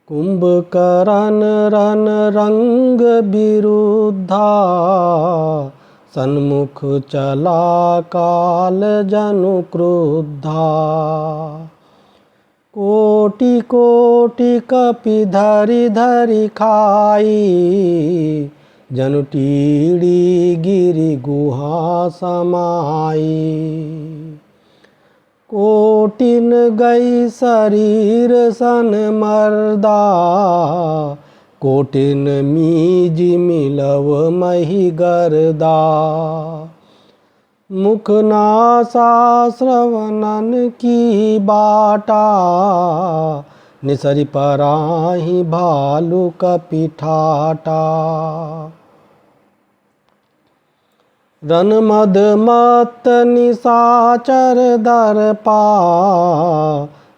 Kumbhakarna run रंग विरुद्धा, सन्मुख चला काल जनु क्रुद्धा। कोटि कोटि कपि धरि धरि खाई, जनु टीड़ी गिरि गुहा समाई। कोटिन गई शरीर सन मर्दा, कोटिन मीज मिलव मही गर्दा। मुख नासा श्रवणन की बाटा, निसरि पराही भालु कपि ठाटा। रन मद मत निशाचर दर्पा,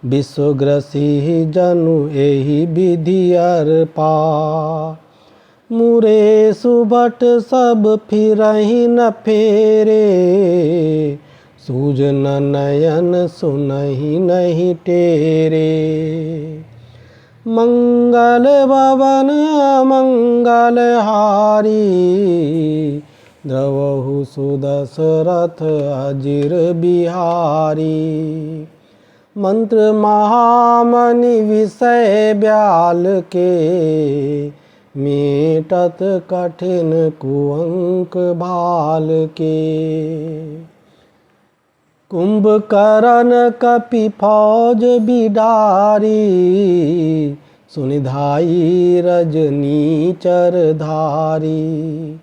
विश्वग्रसिह जनु एहि विधि अर्पा। मुरे सुबट सब फिरहि न फेरे, सूझन नयन सुनहि नहीं टेरे। मंगल भवन अमंगल हारी, द्रवहु सुदशरथ अजिर बिहारी। मंत्र महामणि विषय ब्याल के, मेटत कठिन कुअंक भाल के। कुंभकर्ण कपि फौज बिडारी, सुनिधाई रजनीचर धारी।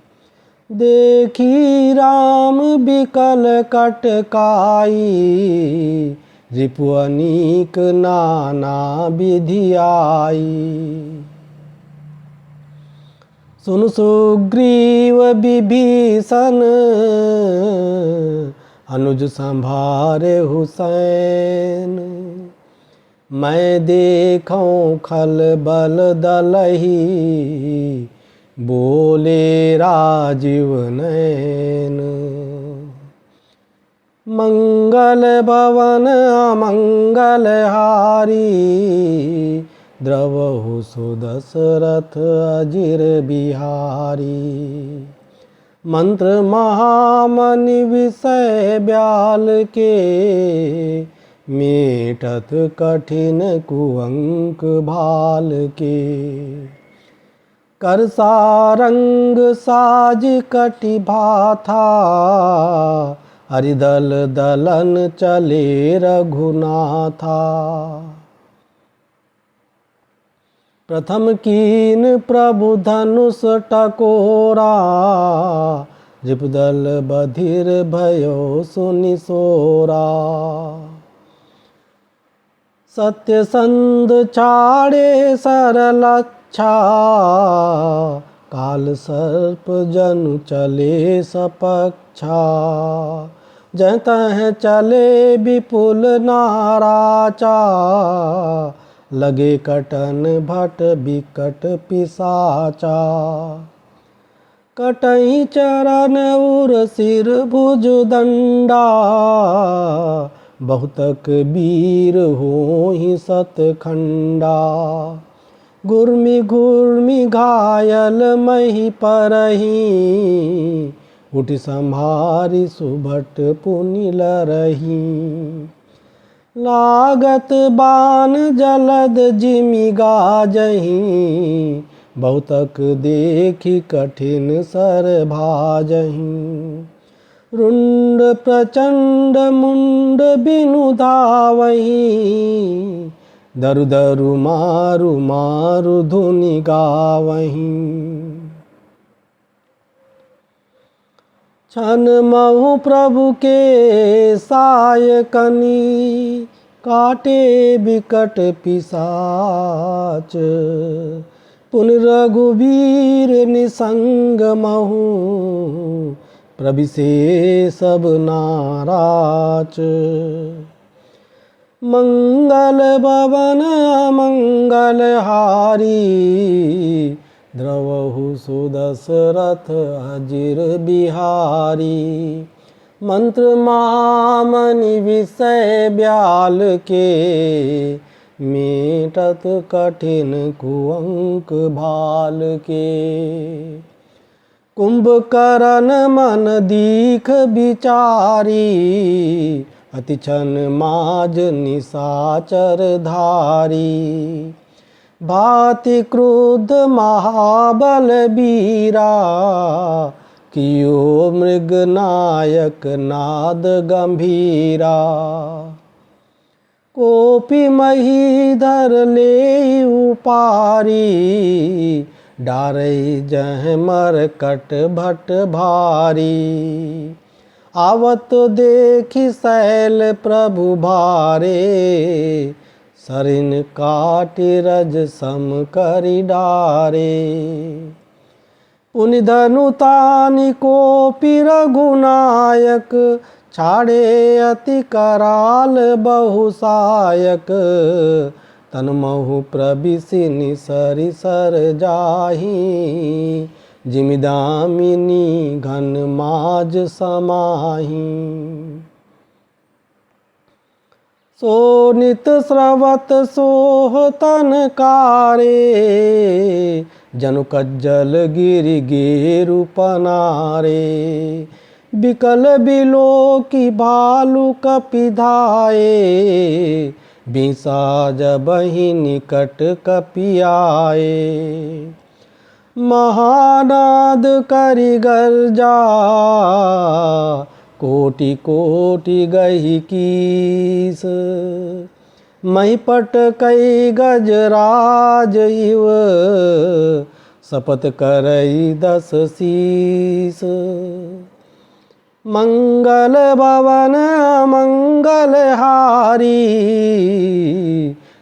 देखी राम बिकल कटकाई, रिपु अनीक नाना विधि आई। सुन सुग्रीव विभीषण, अनुज संभारे हुसैन। मैं देखूं खल बल दलही, बोले राजीव नयन। मंगल भवन अमंगल हारी, द्रवहु सुदशरथ अजिर बिहारी। मंत्र महामणि विषय ब्याल के, मेटत कठिन कुअंक भाल के। कर सारंग साज कटि भाथा, हरिदल दलन चले रघुनाथा। प्रथम कीन प्रभु धनुष टकोरा, रिपुदल बधिर भयो सुनि सोरा। सत्यसंध छाड़े सरलच्छा, काल सर्प जनु चले सपक्षा। जह तह चले विपुल नाराचा, लगे कटन भट बिकट पिसाचा। कटहि चरण उर सिर भुज दंडा, बहुतक वीर होहि सतखंडा। गुर्मि घुर्मि घायल मही परही, उठि संहारि सुभट पुनि लरही। लागत बान जलद जिमि गाजहीं, बहुतक देखि कठिन सर भाजहीं। रुंड प्रचंड मुंड बिनु धावहीं, दरु दरु मारु मारु धुनि गावहीं। छन महु प्रभु के सायकनी, काटे बिकट पिशाच। पुनि रघुवीर निसंग महु, प्रभिसे सब नाराच। मंगल भवन अमंगल हारी, द्रवहु सुदशरथ अजिर बिहारी। मंत्र महामणि विषय ब्याल के, मेटत कठिन कुअंक भाल के। कुंभकर्ण मन दीख बिचारी, अति छन माज निशाचर धारी। भाति क्रुद्ध महाबल बीरा, कियो मृग नायक नाद गंभीरा। कोपी महीधर ले उपारी, डारई जह मरकट भट भारी। आवत देखी शैल प्रभु भारे, सरिन काटि रज सम करि डारे। पुनि धनु तानि कोपी रघुनायक, छाड़े अति कराल बहुसायक। तन महु प्रबिसि निसरि सर जाहि, जिमि दामिनी घन माज समाहि। सो नित स्रवत सोह तन कारे, जनु कज्जल गिरि गेरु पनारे। बिकल बिलो की भालु कपि धाये, बिसा जबहि निकट कपि आए। महानाद करि गर्जा, कोटि कोटि गही कीस। महिपट कई गजराज इव, शपथ करई 10 शीस। मंगल भवन मंगल हारी,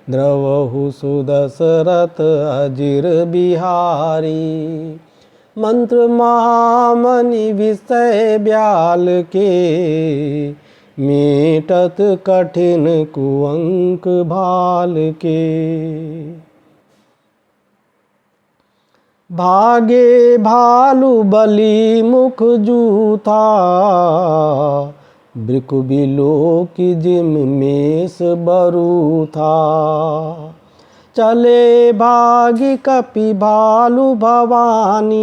द्रवहु सुदशरथ अजिर बिहारी। मंत्र महामणि विषय ब्याल के, मेटत कठिन कुअंक भाल के। भागे भालु बलि मुख जूथा, ब्रिकु बिलो की जिम मेष बरू था। चले भागी कपि भालु भवानी,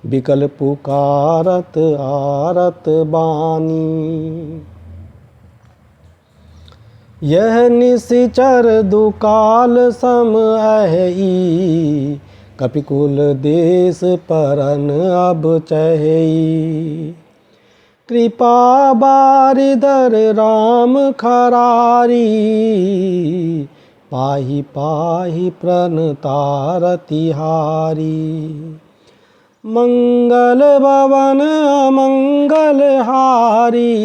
बिकल पुकारत आरत बानी। यह निशिचर दुकाल सम अहि, कपिकुल देश परन अब चहई। कृपा बारिदर राम खरारी, पाहि पाहि प्रणतारति हारी। मंगल भवन अमंगल हारी,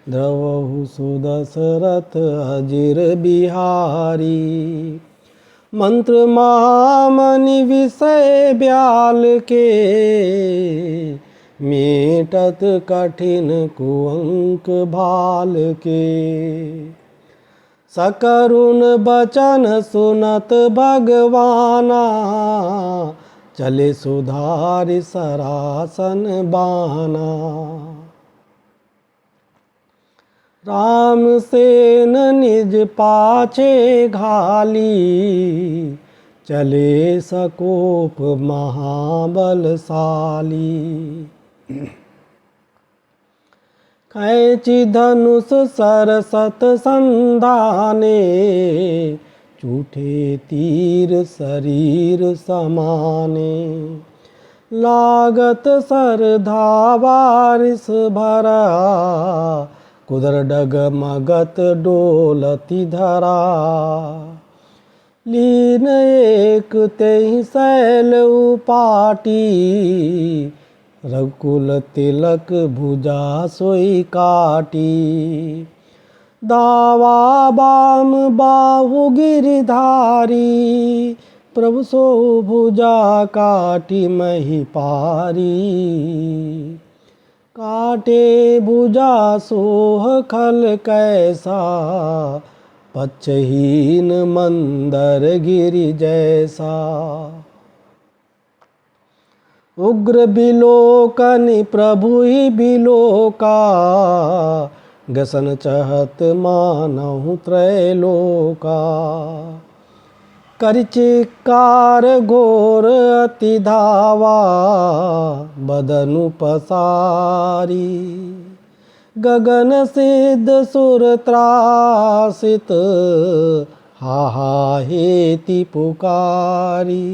द्रवहु सुदशरथ अजिर बिहारी। मंत्र महामणि विषय ब्याल के, मेटत कठिन कुअंक भाल के। सकरुण बचन सुनत भगवाना, चले सुधारि सरासन बाना। राम सेन निज पाछे घाली, चले सकोप महाबलशाली। कैंची धनुष सरसत संधाने, चूठे तीर शरीर समाने। लागत सर धावारिस भरा, कुदर डगमगत डोलति धरा। लीन एक तेहि शैल उपाटी, रघुकुल तिलक भुजा सोई काटी। दावा बाम बाहु गिरिधारी, प्रभु सो भुजा काटी मही पारी। काटे भुजा सोह खल कैसा, पच्छहीन मंदर गिरि जैसा। उग्र बिलोकनि प्रभु ही बिलोका, गसन चहत मानहु त्रैलोका। करचिकार घोर अति धावा बदनु पसारी। गगन सिद्ध सुर त्रासित हाहा हेति पुकारी।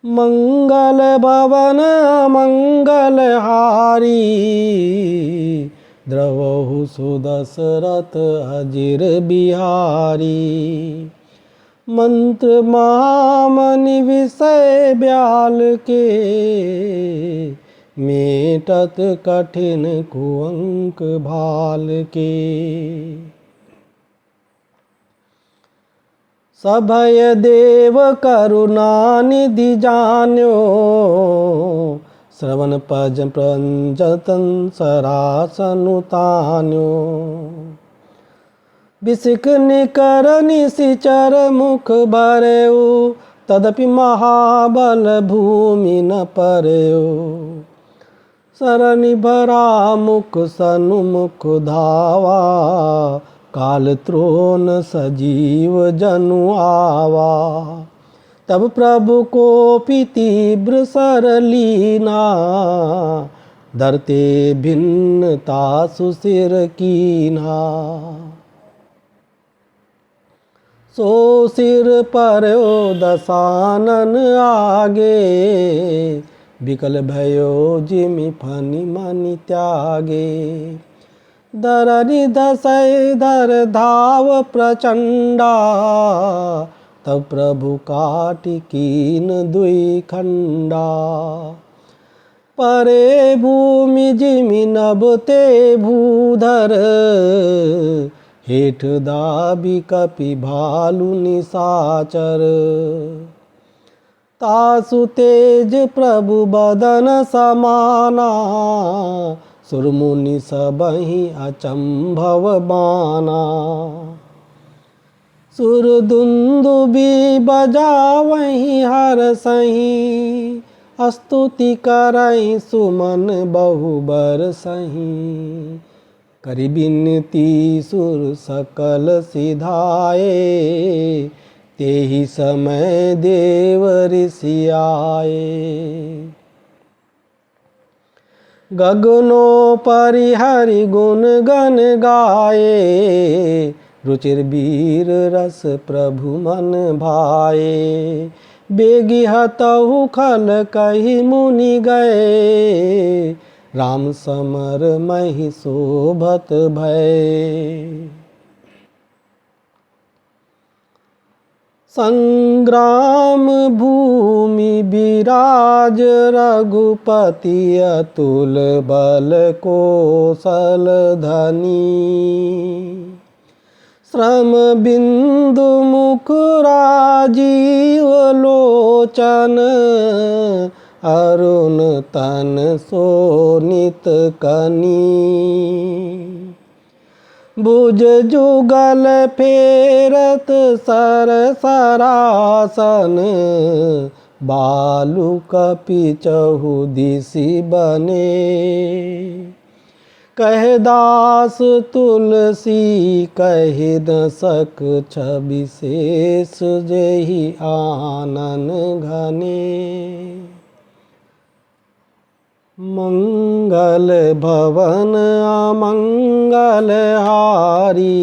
मंगल भवन मंगल हारी द्रवहु सुदशरथ अजिर बिहारी। मंत्र महामनि विषय ब्याल के मेटत कठिन कुअंक भाल के। सभय देव करुणा निधि जान्यो श्रवण पज प्रंजतन सरासनु तान्यो। बिसिक निकर निशिचर मुख भरेऊ तदपि महाबल भूमि न परेऊ। सरनि भरा मुख सन्मुख धावा काल त्रोन सजीव जनु आवा। तब प्रभु को तीव्र सरलीना धरते भिन्नता सुसिर कीना। सो सिर पर दसानन आगे विकल भयो जिमि फनि मनि त्यागे। दरनि दसै धर धाव प्रचंडा तब प्रभु काटि कीन दुई खंडा। परे भूमि जिमि नभते भूधर हेठ दाबी कपि भालु निशाचर। तासु तेज प्रभु बदन समाना सुरमुनि सबहि अचंभव बाना। सुर दुंदुबी बजावहि हरसहि स्तुति करहि सुमन बहु बरसहि। करि बिनती सुर सकल सिधाए तेहि समय देव ऋषि आए। गगनों परि हरि गुण गन गाए रुचिर वीर रस प्रभु मन भाए। बेगी हतहु खल कहि मुनि गए राम समर महि शोभत भय। संग्राम भूमि विराज रघुपति अतुल बल कौशल धनी। श्रम बिंदु मुख राजीव लोचन अरुण तन सोनित कनी। भुज जुगल फेरत सर सरासन बालु कपि चहु दिसि बने। कह दास तुलसी कहि न सक छवि शेष जेहि आनन घने। मंगल भवन अमंगल हारी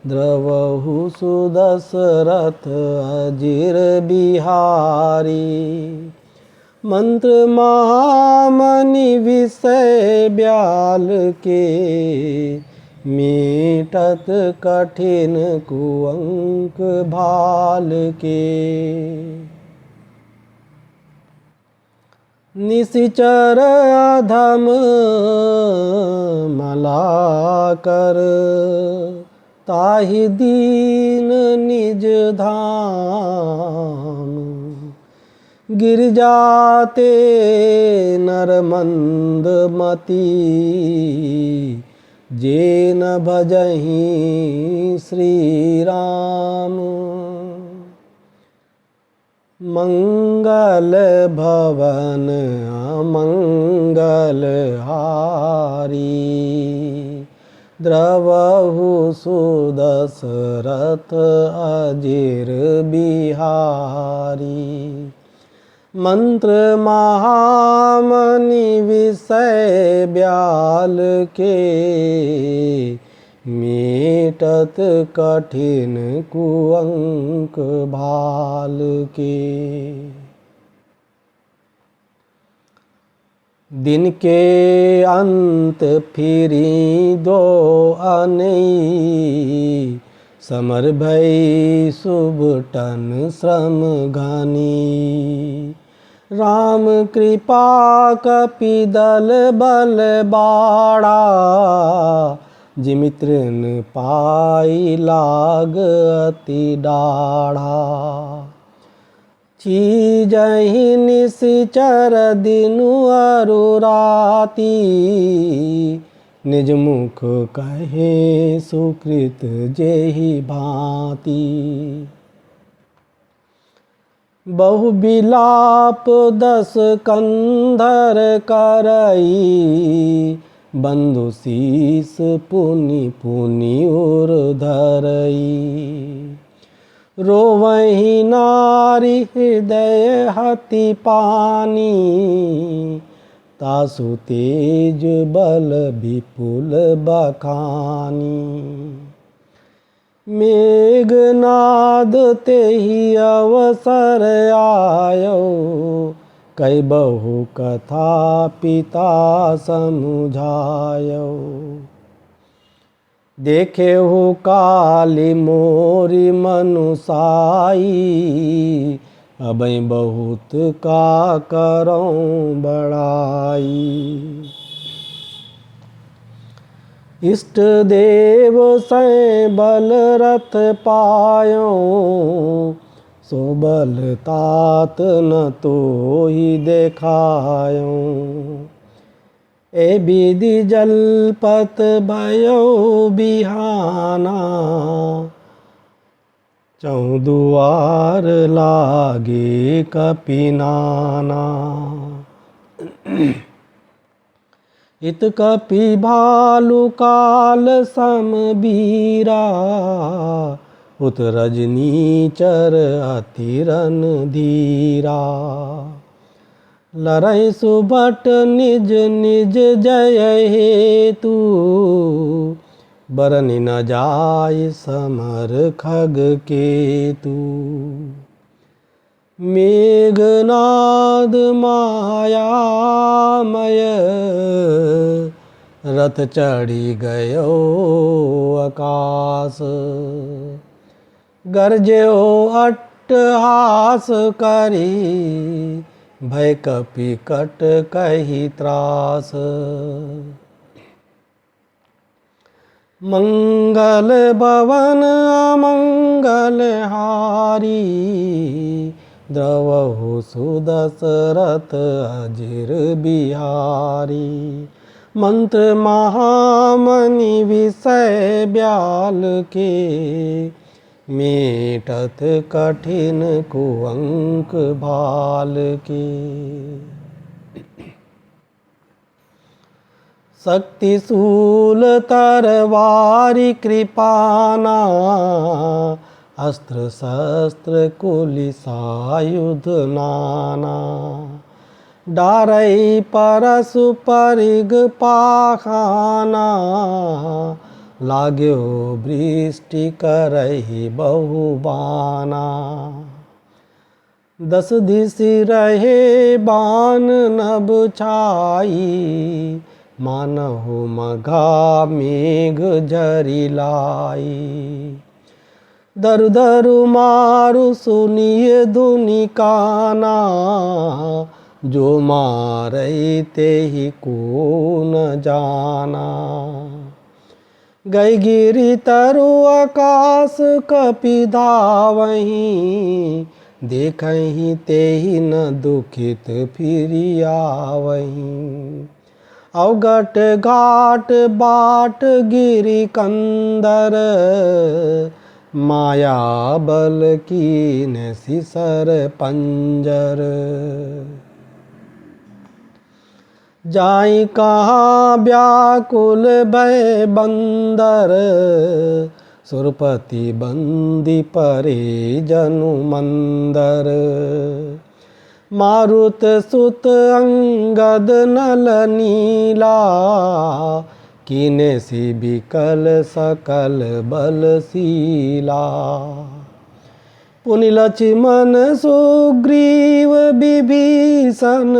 द्रवहु सुदशरथ अजिर बिहारी। मंत्र महामनि विषय ब्याल के मीटत कठिन कुअंक भाल के। निशिचर अधम मलाकर ताहि दीन निज धाम। गिर जाते नर मंद मति जे न भजहि श्री राम। मंगल भवन अमंगल हारी, द्रवहु सुदशरथ अजिर बिहारी। मंत्र महामणि विषय ब्याल के, मेटत कठिन कुअंक भाल के। दिन के अंत फिरी दो अनई, समर भई सुबटन श्रम घनी। राम कृपा कपिदल बल बाड़ा, जिमित्र न पाई लाग अति डाढ़ा। चीजहि निशिचर दिनु अरु राती, निज मुख कहे सुकृत जेहि भांति। बहु बिलाप दस कंधर करई, बंधु शीस पुनि पुनि उर धरई। रोवहि नारी हृदय हति पानी, तासु तेज बल विपुल बखानी। मेघनाद तेहि अवसर आयो, कै बहु कथा पिता समुझायो। देखेहु काली मोरी मनुसाई, अबै बहुत का करऊं बड़ाई। इष्ट देव सै बल रथ पायो, सो बल तात न तोहि देखायो। ए विधि जलपत भयो बिहाना, चौदुआर लागे कपिनाना। इत कपि भालु काल सम बीरा, उत रजनीचर अति रन धीरा। लरई सुभट निज निज जय हेतु, बरनि न जाय समर खग केतु। मेघनाद मायामय, रथ चढ़ी गयो आकाश। गरजयो अट्टहास करी, भय कपि कट कहि त्रास। मंगल भवन अमंगल हारी, द्रवहु सुदशरथ अजिर बिहारी। मंत्र महामणि विषय ब्याल के, मेटत कठिन कुअंक भाल के। शक्तिशूल तरवारी कृपाना, अस्त्र शस्त्र कुलिसायुध नाना। डारई परशु परिग पाखाना, लाग्यो वृष्टि करहि बहुबाना। दस दिशि रहे बान नभ छाई, मानहु मघा मेघ झरि लाई। दरु दरु मारु सुनिय धुनि काना, जो मारई तेहि को न जाना। गई गिरि तरु आकाश कपि धावहीं, देखहि तेहि न दुखित फिरि आवहीं। अवगट घाट बाट गिरि कंदर, माया बल कीन सिसर पंजर। जाई कहाँ व्याकुल भय बंदर, सुरपति बंदी परे जनु मंदर। मारुत सुत अंगद नल नीला, कीने सी बिकल सकल बलशीला। पुनि लक्ष्मण सुग्रीव विभीषण,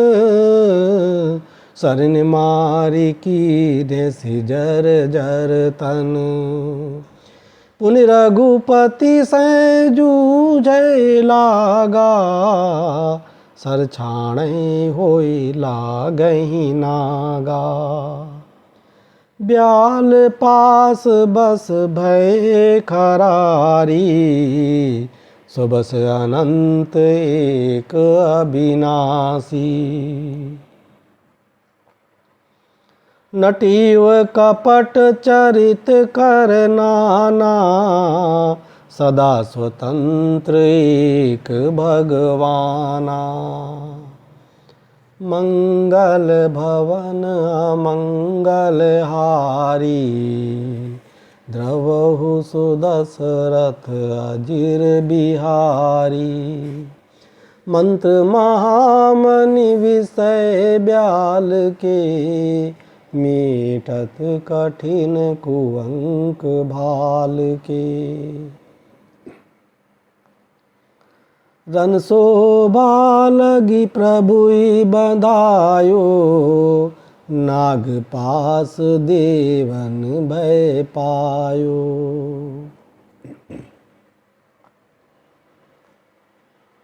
शरण मारी कीने सी जर जर तन। पुनि रघुपति से जूझे लागा, सर छाणे होई लागहि नागा। ब्याल पास बस भय खरारी, सो बस अनंत एक अविनाशी। नटीव कपट चरित कर नाना, सदा स्वतंत्र एक भगवाना। मंगल भवन अमंगल हारी, द्रवहु सुदशरथ अजिर बिहारी। मंत्र महामनि विषय ब्याल के, मीठत कठिन कुअंक भाल के। रन शोभा लगी प्रभुई बधायो, नाग पास देवन भय पायो।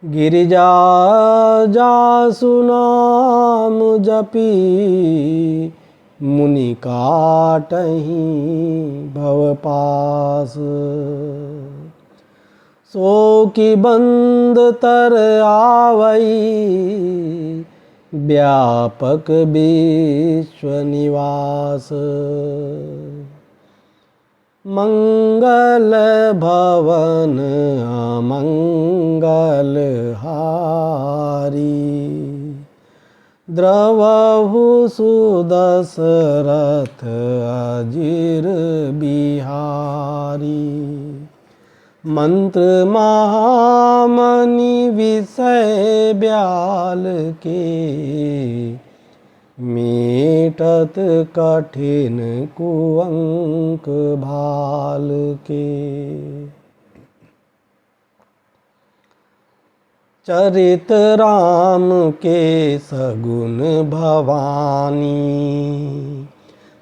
गिरिजा जासु नाम जपी, मुनि काटहि भव पास। सो की बंद तर आवई, व्यापक विश्व निवास। मंगल भवन अमंगल हारी, द्रवहु सुदशरथ अजिर बिहारी। मंत्र महामनि विषय ब्याल के, मीटत कठिन कुअंक भाल के। चरित राम के सगुन भवानी,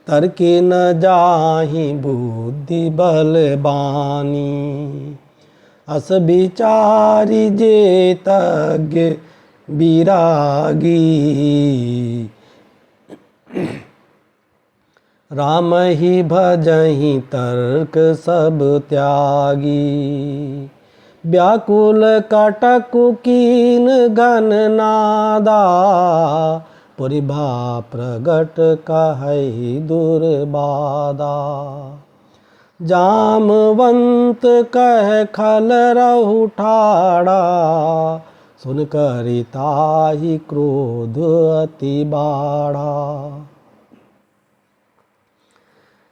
तर्क न जाहि बुद्धि बलबानी। अस विचारि जेतज्ञ विरागी, राम ही भजहि तर्क सब त्यागी। व्याकुल कटकु कीन घन नादा, पुरिभा प्रगट कहै दुर्बादा। जामवंत कह खल रहु ठाड़ा, सुन करि ताहि क्रोध अति बाढ़ा।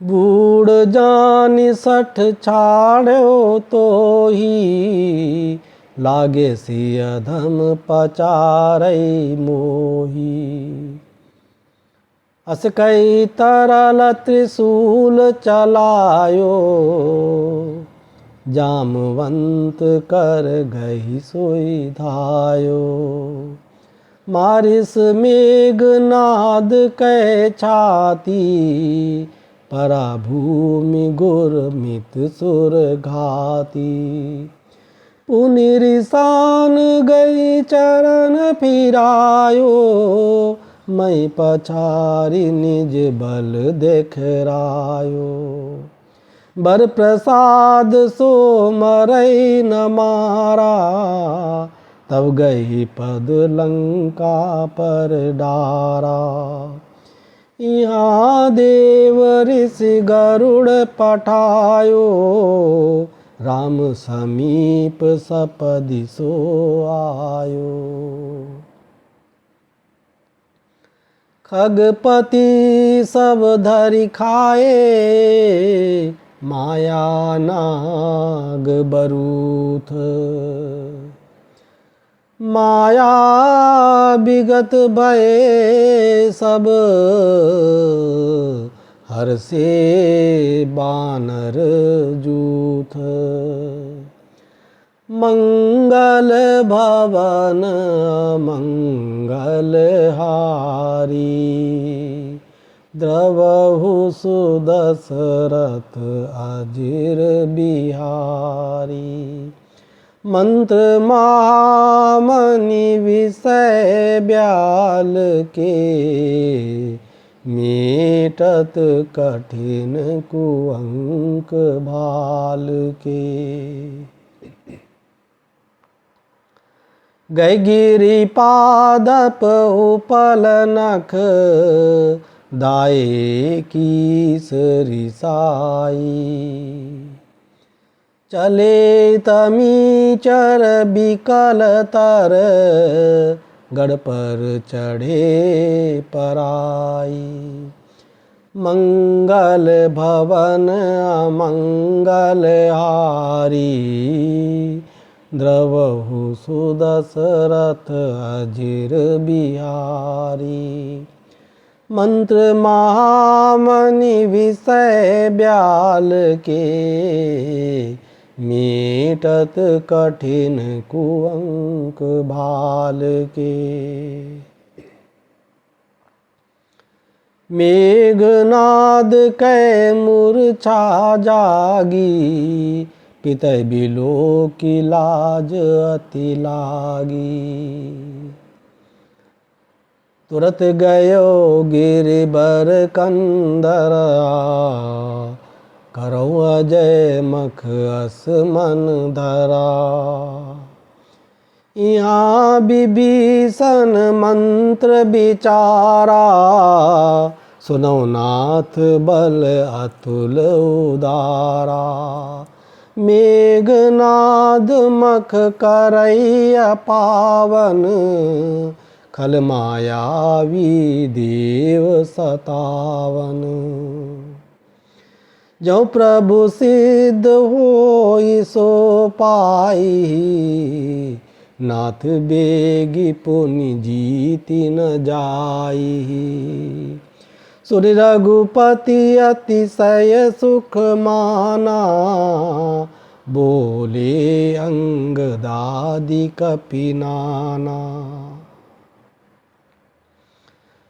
बूढ़ जानि सठ छाड़ो तोहि, लागे सिय अधम पचारै मोही। अस कई तरल त्रिशूल चलायो, जामवंत कर गही सोई धायो। मारिस मेघनाद कै छाती, परा भूमि गुरमित सुर घाती। पुनि रिसान गई चरण फिरायो, मैं पछारि निज बल देखरायो। बर प्रसाद सो मरै न मारा, तब गई पद लंका पर डारा। यहाँ देव ऋषि गरुड़ पठायो, राम समीप सपदि सो आयो। खगपति सब धरि खाए, माया नाग बरूथ। माया विगत भये सब, हर्षे बानर जूथ। मंगल भवन मंगल हारी, द्रवहु सुदशरथ अजिर बिहारी। मंत्र महामणि विषय ब्याल के, मेटत कठिन कुअंक भाल के। गए गिरि पादप उपल नख, दाए कीस रिसाई। चले तमीचर बिकल तर, गढ़ पर चढ़े पराई। मंगल भवन अमंगल हारी, द्रवहु सुदशरथ अजिर बिहारी। मंत्र महामणि विषय ब्याल के, मेटत कठिन कुअंक भाल के। मेघनाद कै मूर्छा जागी, पितय बिलो की लाज अति लागी। तुरत गयो गिरिबर कंदर, करौ अजय मख अस मन धरा। यहाँ विभीषण मंत्र विचारा, सुनौ नाथ बल अतुल उदारा। मेघनाद मख करैया पावन, खल मायावी देव सतावन। जो प्रभु सिद्ध होई सो पाई, नाथ बेगी पुनि जीति न जाई। सुर रघुपति अतिशय सुख माना, बोले अंगदादि कपि नाना।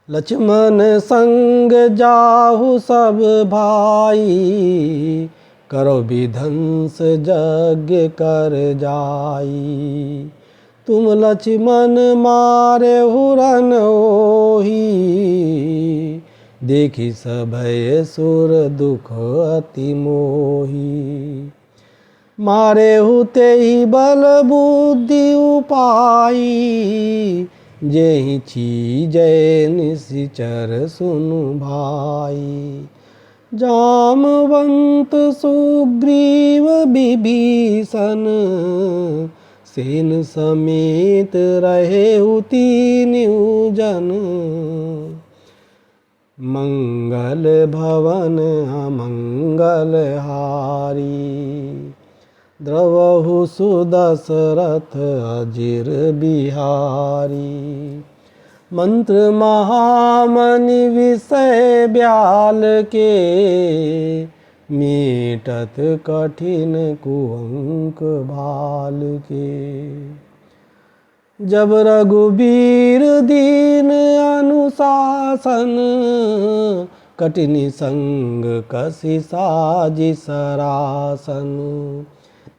लक्ष्मण संग जाहु सब भाई, करो विध्वंस यज्ञ कर जाई। तुम लक्ष्मण मारे हुरन ओही, देखी सभय सुर दुख अति मोही। मारे हुते ही बल बुद्धि उपाई, जेहि चीजय निशिचर सुनु भाई। जामवंत सुग्रीव विभीषण, सेन समेत रहे तीनऊ जन। मंगल भवन अमंगल हारी, द्रवहु सुदशरथ अजिर बिहारी। मंत्र महामणि विषय ब्याल के, मेटत कठिन कुअंक भाल के। जब रघुबीर दीन अनुशासन, कठिनी संग कसी साजी सरासन।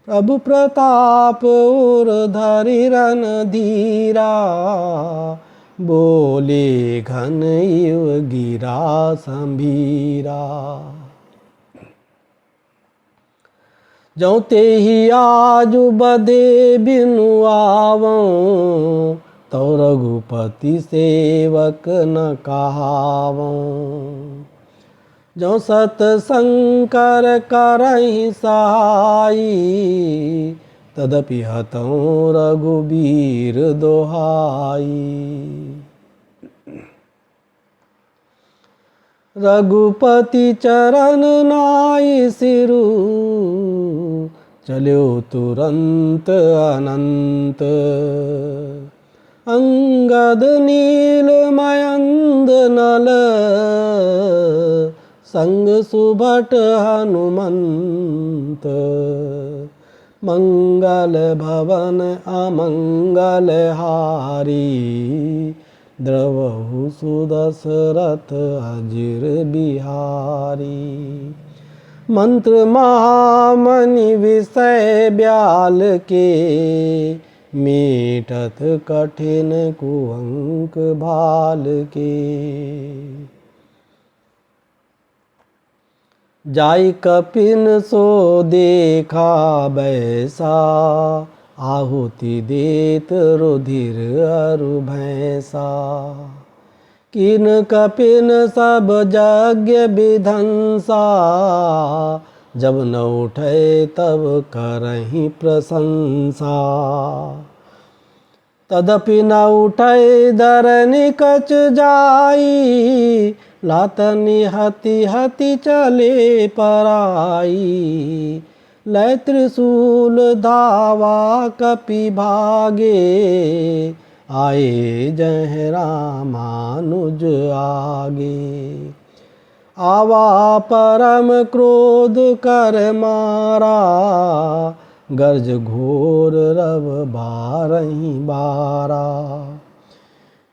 प्रभु प्रताप उर धरि रन धीरा, बोले घन युग गिरा संभीरा। जो तेहि आजु बधे बिनु आवऊं, तो रघुपति सेवक न कहावऊं। जो सतशंकर करहि सहाई, तदपि हतौ रघुबीर दोहाई। रघुपति चरण नाई सिरु, चल्यो तुरंत अनंत। अंगद नील मयंद नल, संग सुभट हनुमंत। मंगल भवन अमंगल हारी, द्रवहु सुदशरथ अजिर बिहारी। मंत्र महामणि विषय ब्याल के, मीटत कठिन कुअंक भाल के। जाई कपिन सो देखा बैसा, आहुति देत रुधिर अरु भैंसा। किन कपिन सब यज्ञ विधंसा, जब न उठे तब करहि प्रशंसा। तदपि न उठे धरनि कछ जाई, लातनि हति हति चले पराई। लय त्रिशूल धावा कपि भागे, आए जय रामानुज आगे। आवा परम क्रोध कर मारा, गर्ज घोर रव बारहि बारा।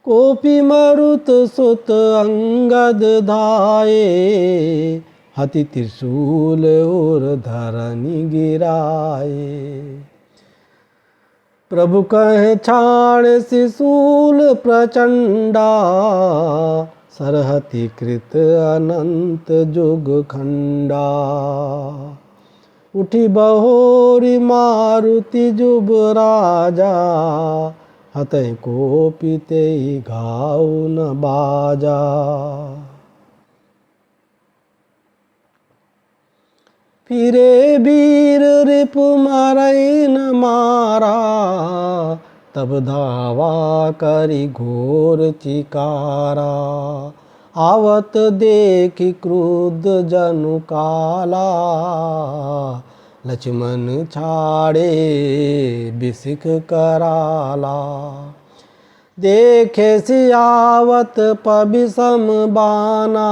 कोपी मरुत सुत अंगद धाये, हति त्रिशूल उर धरनि गिराए। प्रभु कहे छाड़ शिशूल प्रचंडा, सरहति कृत अनंत जुग खंडा। उठी बहोरी मारुति जुब राजा, हतै कोपी तेहि घाव न बाजा। फिरे वीर रिपु मरै न मारा, तब धावा करि घोर चिकारा। आवत देखि क्रुद्ध जनु काला, लक्ष्मण छाड़े बिसिख कराला। देखे सियावत पबिसम बाना,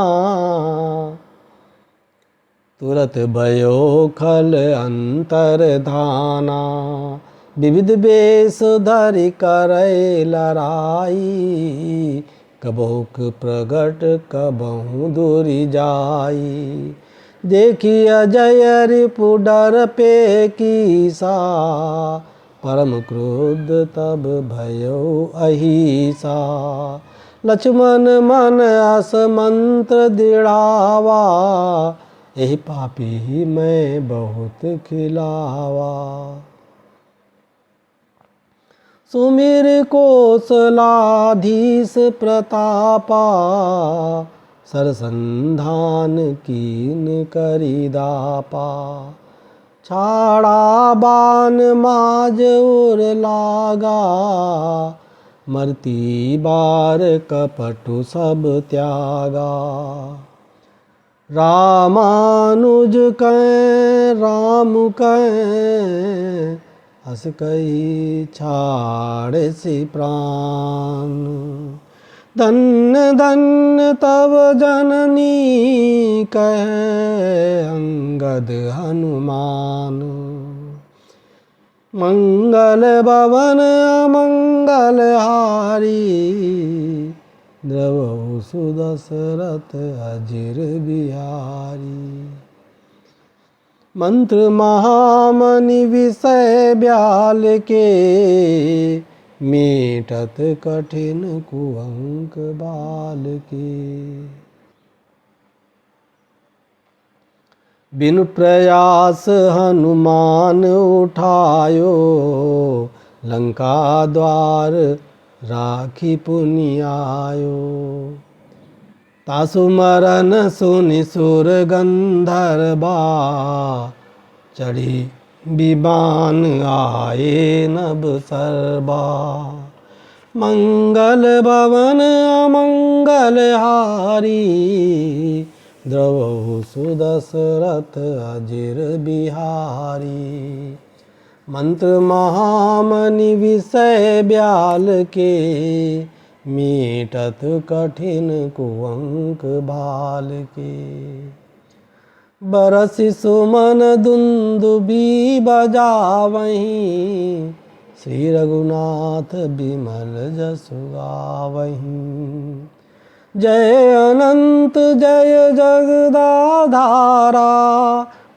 तुरत भयो खल अंतर धाना। विविध वेश धरि करै लड़ाई, कबहुक प्रगट कबहु दूरि जाई। देखी अजय रिपु डर पे कीसा, परम क्रोध तब भयो अहिसा। लक्ष्मण मन अस मंत्र दृढ़ावा, एहि पापी मैं बहुत खिलावा। सुमिर कौशलाधीश प्रतापा, सरसंधान कीन करि दापा। छाड़ा बान माज उर लागा, मरती बार कपटु सब त्यागा। रामानुज कै राम कै, हस कही छाड़े सि प्राण। धन्य धन्य तव जननी कहे, अंगद हनुमान। मंगल भवन अमंगल हारी, द्रवहु सुदशरथ अजिर बिहारी। मंत्र महामणि विषय ब्याल के, मीटत कठिन कुअंक बाल के। बिनु प्रयास हनुमान उठायो, लंका द्वार राखी पुनि आयो। तासु मरन सुनि सुर गंधर्वा चढ़ी विमान आए नभ सर्वा। मंगल भवन अमंगल हारी द्रवहु सुदशरथ अजिर बिहारी। मंत्र महामनि विषय ब्याल के मीटत कठिन कुअंक भाल के। बरसि सुमन दुंदुबी बजावहीं श्री रघुनाथ बिमल जसु गावहीं। जय अनंत जय जगदाधारा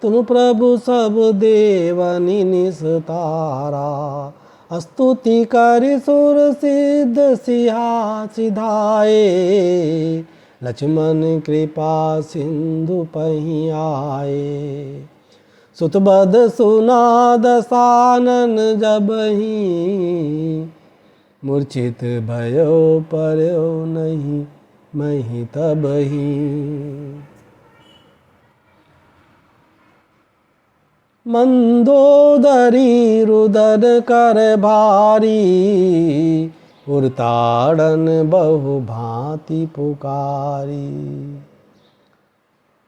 तुम प्रभु सब देवनि निस्तारा। स्तुति करि सुर सिद्ध सिधाए लक्ष्मण कृपा सिंधु पहि आए। सुतबद सुना दसानन जबहि मूर्छित भयो पर्यो नहीं मही तबहि। मंदोदरी रुदन कर भारी उरताड़न बहु भांति पुकारी।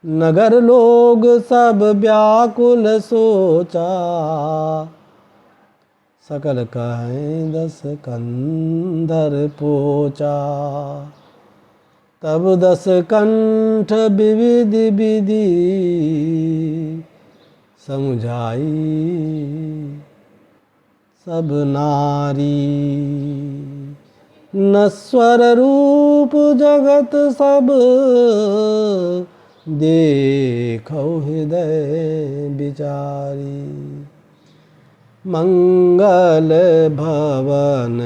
नगर लोग सब व्याकुल सोचा सकल कहें दस कंधर पोचा। तब दस कंठ विविध विधि समुझाई सब नारी। नश्वर रूप जगत सब देखो हृदय विचारी। मंगल भवन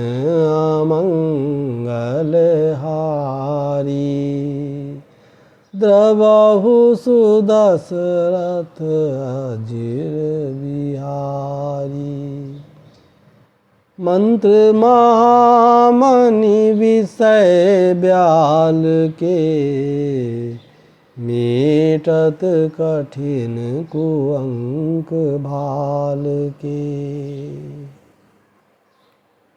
अमंगल हारी द्रवहु सुदशरथ अजिर बिहारी। मंत्र महामनि विषय ब्याल के मीटत कठिन कुअंक भाल के।